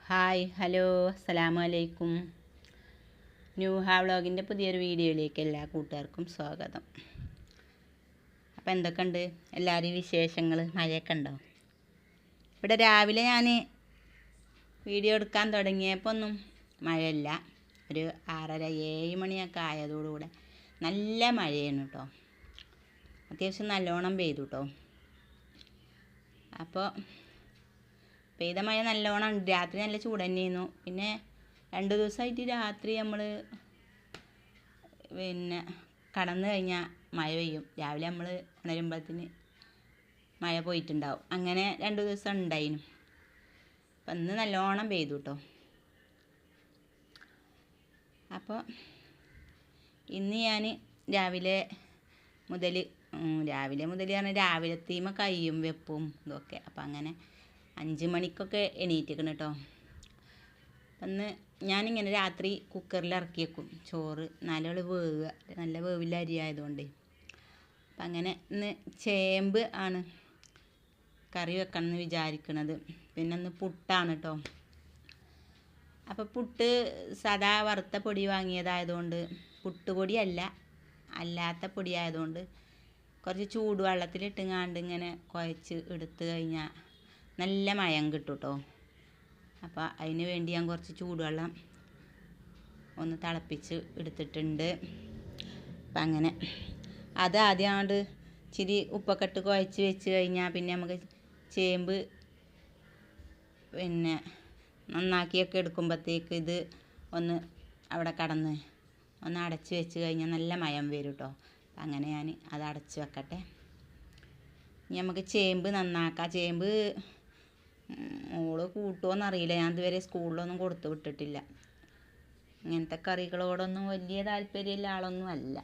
Hi hello അസ്സലാമു അലൈക്കും. ന്യൂഹ വ്ളോഗിൻ്റെ പുതിയൊരു വീഡിയോയിലേക്ക് എല്ലാ കൂട്ടുകാർക്കും സ്വാഗതം. അപ്പോൾ എന്തൊക്കെയുണ്ട് എല്ലാവരും വിശേഷങ്ങൾ? മഴയൊക്കെ ഉണ്ടോ? ഇവിടെ രാവിലെ ഞാൻ വീഡിയോ എടുക്കാൻ തുടങ്ങിയപ്പോൾ ഒന്നും മഴയില്ല. ഒരു 6:30-7 മണിയൊക്കെ ആയതോടുകൂടെ നല്ല മഴയാണ് കേട്ടോ. അത്യാവശ്യം നല്ലോണം പെയ്തു കേട്ടോ. അപ്പോൾ പെയ്ത മഴ നല്ലോണം ഉണ്ട്. രാത്രി നല്ല ചൂട് തന്നെയായിരുന്നു. പിന്നെ 2 ദിവസമായിട്ട് രാത്രി നമ്മൾ കടന്നു കഴിഞ്ഞാൽ മഴ പെയ്യും. രാവിലെ നമ്മൾ ഉണരുമ്പോഴത്തേന് മഴ പോയിട്ടുണ്ടാവും. അങ്ങനെ 2 ദിവസം ഉണ്ടായിരുന്നു. അപ്പം ഇന്ന് നല്ലോണം പെയ്തു കേട്ടോ. അപ്പോൾ ഇന്ന് ഞാൻ രാവിലെ മുതൽ പറഞ്ഞാൽ രാവിലത്തെയുമ്പോൾ കയ്യും വെപ്പും ഇതൊക്കെ. അപ്പം അങ്ങനെ 5 മണിക്കൊക്കെ എണീറ്റിക്കണം കേട്ടോ. അപ്പം ഇന്ന് ഞാനിങ്ങനെ രാത്രി കുക്കറിൽ ഇറക്കി വെക്കും ചോറ്. നാലുകൾ വേവുക, നല്ല വേവില്ല അരി ആയതുകൊണ്ട്. അപ്പം അങ്ങനെ ഇന്ന് ചേമ്പ് ആണ് കറി വെക്കണം എന്ന് വിചാരിക്കണത്. പിന്നെ ഇന്ന് പുട്ടാണ് കേട്ടോ. അപ്പോൾ പുട്ട് സാദാ വറുത്ത പൊടി വാങ്ങിയതായതുകൊണ്ട്, പുട്ടുപൊടിയല്ല അല്ലാത്ത പൊടി ആയതുകൊണ്ട് കുറച്ച് ചൂടുവെള്ളത്തിലിട്ടുങ്ങാണ്ട് ഇങ്ങനെ കുഴച്ച് എടുത്ത് കഴിഞ്ഞാൽ നല്ല മയം കിട്ടും കേട്ടോ. അപ്പോൾ അതിന് വേണ്ടി ഞാൻ കുറച്ച് ചൂടുവെള്ളം ഒന്ന് തിളപ്പിച്ച് എടുത്തിട്ടുണ്ട്. അപ്പം അങ്ങനെ അത് ആദ്യം അങ്ങോട്ട് ഇച്ചിരി ഉപ്പൊക്കെ ഇട്ട് കുഴച്ച് വെച്ച് കഴിഞ്ഞാൽ പിന്നെ നമുക്ക് ചേമ്പ് നന്നാക്കിയൊക്കെ എടുക്കുമ്പോഴത്തേക്ക് ഇത് ഒന്ന് അവിടെ കടന്ന് ഒന്ന് അടച്ച് വെച്ച് കഴിഞ്ഞാൽ നല്ല മയം വരും കേട്ടോ. അങ്ങനെ ഞാൻ അത് അടച്ച് വെക്കട്ടെ. ഇനി നമുക്ക് ചേമ്പ് നന്നാക്കാം. ചേമ്പ് മോള് കൂട്ടുമോയെന്നറിയില്ല. ഞാൻ ഇതുവരെ സ്കൂളിലൊന്നും കൊടുത്തു വിട്ടിട്ടില്ല. ഇങ്ങനത്തെ കറികളോടൊന്നും വലിയ താല്പര്യമുള്ള ആളൊന്നും അല്ല.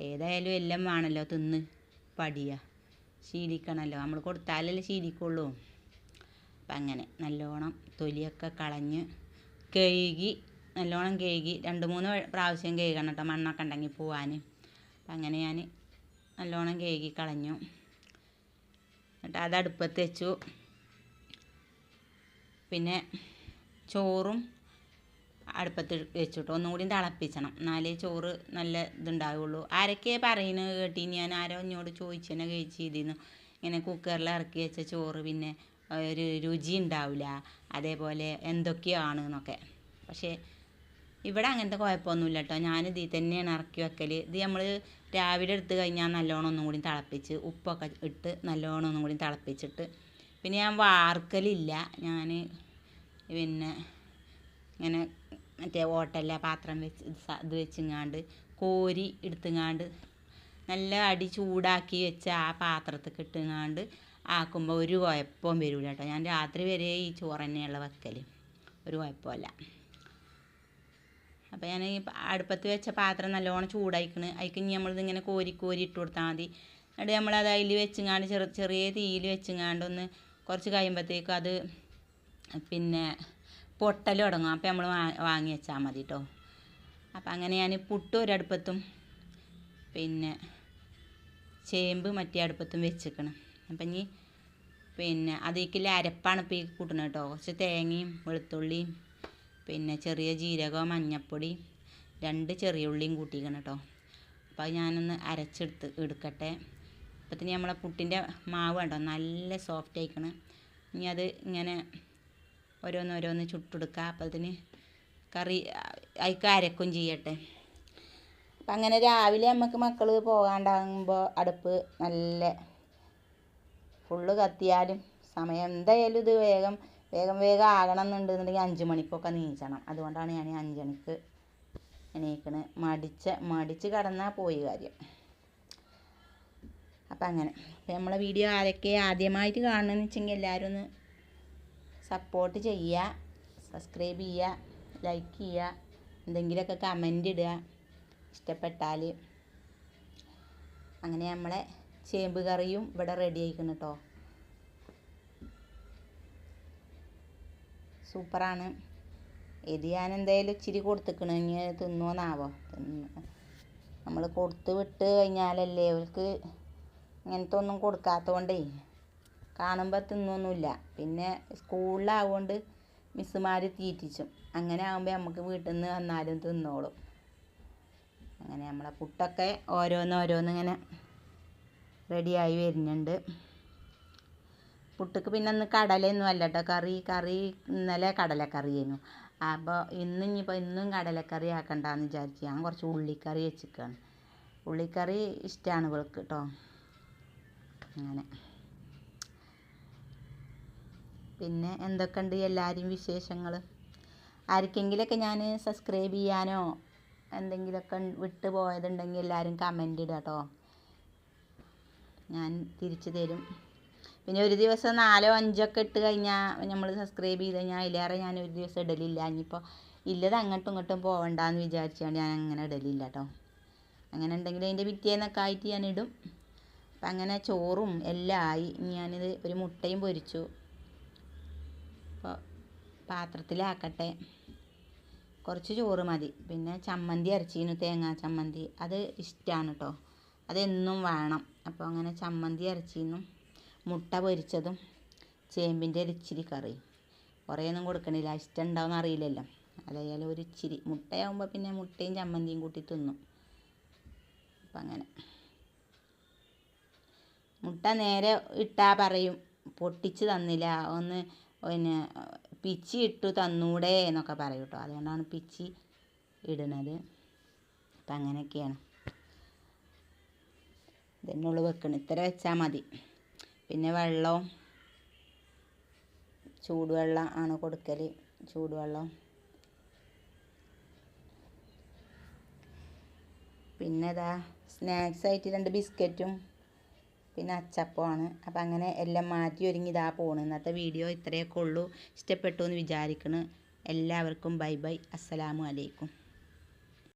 ഏതായാലും എല്ലാം വേണമല്ലോ, തിന്ന് പഠിക്കുക, ശീലിക്കണമല്ലോ. നമ്മൾ കൊടുത്താലല്ലേ ശീലിക്കുള്ളൂ. അപ്പം അങ്ങനെ നല്ലോണം തൊലിയൊക്കെ കളഞ്ഞ് നല്ലോണം കഴുകി 2-3 പ്രാവശ്യം കഴുകണം കേട്ടോ, മണ്ണൊക്കെ ഉണ്ടെങ്കിൽ പോവാൻ. അപ്പം അങ്ങനെ ഞാൻ നല്ലോണം കഴുകി കളഞ്ഞു. എന്നിട്ട് അത് അടുപ്പത്ത് വെച്ചു. പിന്നെ ചോറും അടുപ്പത്ത് വെച്ചിട്ട് ഒന്നുകൂടി തിളപ്പിച്ചണം, എന്നാലേ ചോറ് നല്ല ഇതുണ്ടാവുള്ളൂ. ആരൊക്കെ പറയുന്നത് കേട്ടിന് ഞാൻ, ആരോ എന്നോട് ചോദിച്ചെന്നെ ചെയ്തിരുന്നു, ഇങ്ങനെ കുക്കറിൽ ഇറക്കി വെച്ച ചോറ് പിന്നെ ഒരു രുചി ഉണ്ടാവില്ല, അതേപോലെ എന്തൊക്കെയാണ് എന്നൊക്കെ. പക്ഷേ ഇവിടെ അങ്ങനത്തെ കുഴപ്പമൊന്നുമില്ല കേട്ടോ. ഞാൻ ഇതിൽ തന്നെയാണ് ഇറക്കി വെക്കൽ. ഇത് നമ്മൾ രാവിലെ എടുത്ത് കഴിഞ്ഞാൽ നല്ലോണം ഒന്നും കൂടി തിളപ്പിച്ച് ഉപ്പൊക്കെ ഇട്ട് നല്ലോണം ഒന്നും കൂടി തിളപ്പിച്ചിട്ട് പിന്നെ ഞാൻ വാർക്കലില്ല. ഞാൻ ഇങ്ങനെ മറ്റേ ഓട്ടല്ല പാത്രം വെച്ച് ഇത് വെച്ചിങ്ങാണ്ട് കോരി എടുത്തുങ്ങാണ്ട് നല്ല അടി ചൂടാക്കി വെച്ച് ആ പാത്രത്തിൽ ഇട്ടുങ്ങാണ്ട് ആക്കുമ്പോൾ ഒരു കുഴപ്പവും വരില്ല കേട്ടോ. ഞാൻ രാത്രി വരെ ഈ ചോറ് തന്നെയുള്ള വെക്കൽ, ഒരു കുഴപ്പമില്ല. അപ്പോൾ ഞാൻ ഈ അടുപ്പത്ത് വെച്ച പാത്രം നല്ലോണം ചൂടായിക്കണ്. അതിന് നമ്മളിതിങ്ങനെ കോരി ഇട്ട് കൊടുത്താൽ മതി. എന്നിട്ട് നമ്മളത് അതിൽ വെച്ചിങ്ങാണ്ട് ചെറിയ തീയിൽ വെച്ചിങ്ങാണ്ട് ഒന്ന് കുറച്ച് കഴിയുമ്പോഴത്തേക്കും അത് പൊട്ടൽ തുടങ്ങും. അപ്പോൾ നമ്മൾ വാങ്ങി വെച്ചാൽ മതി കേട്ടോ. അപ്പം അങ്ങനെ ഞാൻ പുട്ട് ഒരടുപ്പത്തും ചേമ്പ് മറ്റേ അടുപ്പത്തും വെച്ചിക്കണം. അപ്പം ഇനി അതിലേക്കുള്ള അരപ്പാണ് ഇപ്പോൾ ഈ കൂട്ടണം കേട്ടോ. കുറച്ച് തേങ്ങയും വെളുത്തുള്ളിയും ചെറിയ ജീരകവും മഞ്ഞൾപ്പൊടി 2 ചെറിയ ഉള്ളിയും കൂട്ടിക്കണം കേട്ടോ. അപ്പോൾ അത് ഞാനൊന്ന് എടുക്കട്ടെ. അപ്പത്തിന് നമ്മളെ പുട്ടിൻ്റെ മാവ് കണ്ടോ നല്ല സോഫ്റ്റ് ആയിക്കണം. ഇനി അത് ഇങ്ങനെ ഓരോന്നോരോന്ന് ചുട്ടെടുക്കുക. അപ്പത്തിന് കറി അതിക്ക് അരക്കും ചെയ്യട്ടെ. അപ്പം അങ്ങനെ രാവിലെ നമുക്ക് മക്കൾ പോകാണ്ടാകുമ്പോൾ അടുപ്പ് നല്ല ഫുള്ള് കത്തിയാലും സമയം എന്തായാലും ഇത് വേഗം ആകണം എന്നുണ്ടെന്നുണ്ടെങ്കിൽ 5 മണിക്കൊക്കെ നീച്ചണം. അതുകൊണ്ടാണ് ഞാൻ 5 മണിക്ക് എണീക്കണ്. മടിച്ച് കിടന്നാൽ പോയി കാര്യം. അപ്പം അങ്ങനെ നമ്മളെ വീഡിയോ ആരൊക്കെ ആദ്യമായിട്ട് കാണണമെന്ന് വെച്ചെങ്കിൽ എല്ലാവരും ഒന്ന് സപ്പോർട്ട് ചെയ്യുക, സബ്സ്ക്രൈബ് ചെയ്യുക, ലൈക്ക് ചെയ്യുക, എന്തെങ്കിലുമൊക്കെ കമൻ്റ് ഇടുക ഇഷ്ടപ്പെട്ടാൽ. അങ്ങനെ നമ്മളെ ചേമ്പ് കറിയും ഇവിടെ റെഡി ആയിക്കണം കേട്ടോ. സൂപ്പറാണ്. ഇത് ഞാൻ എന്തായാലും ഇച്ചിരി കൊടുത്തിക്കണം. ഇനി തിന്നുമോന്നാവോ. നമ്മൾ കൊടുത്ത് വിട്ട് കഴിഞ്ഞാലല്ലേ അവർക്ക് ഇങ്ങനത്തെ ഒന്നും കൊടുക്കാത്തതുകൊണ്ടേ കാണുമ്പോൾ തിന്നൊന്നുമില്ല. പിന്നെ സ്കൂളിലാവുകൊണ്ട് മിസ്സുമാർ തീറ്റിച്ചും. അങ്ങനെ ആകുമ്പോൾ നമുക്ക് വീട്ടിൽ നിന്ന് വന്നാലും തിന്നോളും. അങ്ങനെ നമ്മളെ പുട്ടൊക്കെ ഓരോന്നിങ്ങനെ റെഡിയായി വരുന്നുണ്ട്. പുട്ടുക്ക് പിന്നെ ഇന്ന് കടലയൊന്നും അല്ല കേട്ടോ കറി. ഇന്നലെ കടലക്കറിയായിരുന്നു. അപ്പോൾ ഇന്നും കടലക്കറി ആക്കണ്ടെന്ന് വിചാരിച്ച് ഞാൻ കുറച്ച് ഉള്ളിക്കറി വെച്ചിരിക്കുകയാണ്. ഉള്ളിക്കറി ഇഷ്ടമാണ് ഇവൾക്ക് കേട്ടോ. അങ്ങനെ പിന്നെ എന്തൊക്കെയുണ്ട് എല്ലാവരും വിശേഷങ്ങൾ? ആർക്കെങ്കിലുമൊക്കെ ഞാൻ സബ്സ്ക്രൈബ് ചെയ്യാനോ എന്തെങ്കിലുമൊക്കെ വിട്ടു പോയതുണ്ടെങ്കിൽ എല്ലാവരും കമൻ്റ് ഇടുക കേട്ടോ. ഞാൻ തിരിച്ചു തരും. പിന്നെ ഒരു ദിവസം 4 or 5 ഒക്കെ ഇട്ട് കഴിഞ്ഞാൽ നമ്മൾ സബ്സ്ക്രൈബ് ചെയ്ത് കഴിഞ്ഞാൽ അതിലേറെ ഞാൻ ഒരു ദിവസം ഇടലില്ല. ഇനിയിപ്പോൾ ഇല്ലത് അങ്ങോട്ടും ഇങ്ങോട്ടും പോകണ്ടെന്ന് വിചാരിച്ചുകൊണ്ട് ഞാൻ അങ്ങനെ ഇടലില്ല കേട്ടോ. അങ്ങനെ ഉണ്ടെങ്കിൽ അതിൻ്റെ പിറ്റേന്നൊക്കെ ആയിട്ട് ഞാൻ ഇടും. അപ്പം അങ്ങനെ ചോറും എല്ലാം ആയി. ഞാനിത് ഒരു മുട്ടയും പൊരിച്ചു. അപ്പോൾ പാത്രത്തിലാക്കട്ടെ. കുറച്ച് ചോറ് മതി. പിന്നെ ചമ്മന്തി അരച്ചിരുന്നു, തേങ്ങാ ചമ്മന്തി. അത് ഇഷ്ടമാണ് കേട്ടോ, അതെന്നും വേണം. അപ്പോൾ അങ്ങനെ ചമ്മന്തി അരച്ചിരുന്നു, മുട്ട പൊരിച്ചതും ചേമ്പിൻ്റെ ഒരു ഇച്ചിരി കറി. കുറേയൊന്നും കൊടുക്കണില്ല, ഇഷ്ടം ഉണ്ടാവുമെന്ന് അറിയില്ലല്ലോ. അതായാലും ഒരു ഇച്ചിരി മുട്ടയാകുമ്പോൾ പിന്നെ മുട്ടയും ചമ്മന്തിയും കൂട്ടി തിന്നും. അപ്പം അങ്ങനെ മുട്ട നേരെ ഇട്ടാൽ പറയും പൊട്ടിച്ച് തന്നില്ല, ഒന്ന് പിന്നെ പിച്ചി ഇട്ടു തന്നൂടെ എന്നൊക്കെ പറയും കേട്ടോ. അതുകൊണ്ടാണ് പിച്ചി ഇടുന്നത്. അപ്പം അങ്ങനെയൊക്കെയാണ്. ഇതന്നെയുള്ളൂ വെക്കണം, ഇത്ര വെച്ചാൽ മതി. പിന്നെ വെള്ളവും ചൂടുവെള്ളം ആണ് കൊടുക്കൽ, ചൂടുവെള്ളം. പിന്നെ ഇതാ സ്നാക്സ് ആയിട്ട് 2 ബിസ്ക്കറ്റും പിന്നെ അച്ചപ്പമാണ്. അപ്പം അങ്ങനെ എല്ലാം മാറ്റി ഒരുങ്ങി ഇതാ പോണ്. ഇന്നത്തെ വീഡിയോ ഇത്രയൊക്കെ ഉള്ളൂ. ഇഷ്ടപ്പെട്ടു എന്ന് വിചാരിക്കുന്നു. എല്ലാവർക്കും ബൈ ബൈ. അസ്സലാമു അലൈക്കും.